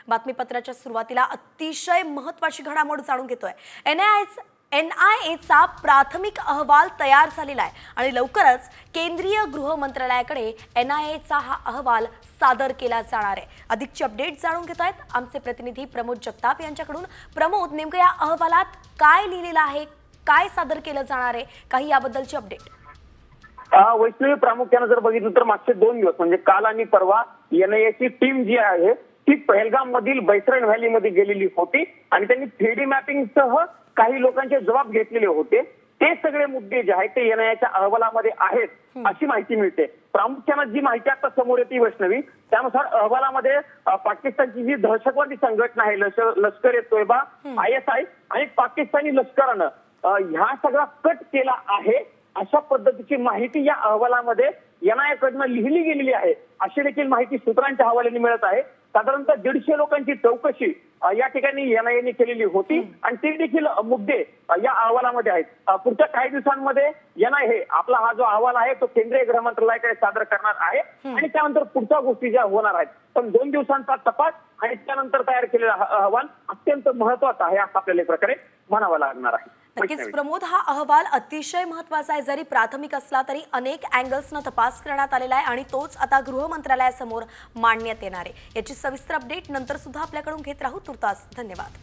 बातमीपत्राच्या सुरुवातीला अतिशय महत्त्वाची घडामोड जाणून घेतोय। NIAचा प्राथमिक अहवाल तयार झालेला आहे आणि लवकरच केंद्रीय गृह मंत्रालयाकडे NIAचा हा अहवाल सादर केला जाणार आहे। अधिकची अपडेट जाणून घेत आहेत आमचे प्रतिनिधी प्रमोद जगताप यांच्याकडून। प्रमोद, नेमकं या अहवालात काय लिहिलेलं आहे, काय सादर केलं जाणार आहे, काही याबद्दलची अपडेट? वैष्णवी, प्रामुख्याने जर बघितलं तर मागचे 2 दिवस म्हणजे काल आणि परवा NIAची टीम जी आहे ती पहलगाम मधील बैतरणी व्हॅली मध्ये गेलेली होती आणि त्यांनी 3D मॅपिंग सह काही लोकांचे जबाब घेतलेले होते। ते सगळे मुद्दे जे आहेत ते NIAच्या अहवालामध्ये आहेत अशी माहिती मिळते। प्रामुख्याने जी माहिती आता समोर येते वैष्णवी, त्यानुसार अहवालामध्ये पाकिस्तानची जी दहशतवादी संघटना आहे लष्कर-ए-तोयबा ISI आणि पाकिस्तानी लष्करानं ह्या सगळा कट केला आहे अशा पद्धतीची माहिती या अहवालामध्ये NIA कडनं लिहिली गेलेली आहे अशी देखील माहिती सूत्रांच्या हवाल्याने मिळत आहे। साधारणतः 150 लोकांची चौकशी या ठिकाणी NIAने केलेली होती आणि ते देखील मुद्दे या अहवालामध्ये आहेत। पुढच्या काही दिवसांमध्ये NIA आपला हा जो अहवाल आहे तो केंद्रीय गृह मंत्रालयाकडे सादर करणार आहे आणि त्यानंतर पुढच्या गोष्टी ज्या होणार आहेत, पण 2 दिवसांचा तपास आणि त्यानंतर तयार केलेला अहवाल अत्यंत महत्त्वाचा आहे असं आपल्याला एक प्रकारे म्हणावं लागणार आहे। नक्कीच प्रमोद, हा अहवाल अतिशय महत्त्वाचा आहे। जरी प्राथमिक असला तरी अनेक अँगल्सनं तपास करण्यात आलेला आहे आणि तोच आता गृह मंत्रालयासमोर मांडण्यात येणार आहे। याची सविस्तर अपडेट नंतर सुद्धा आपल्याकडून घेत राहू। तुर्तास धन्यवाद।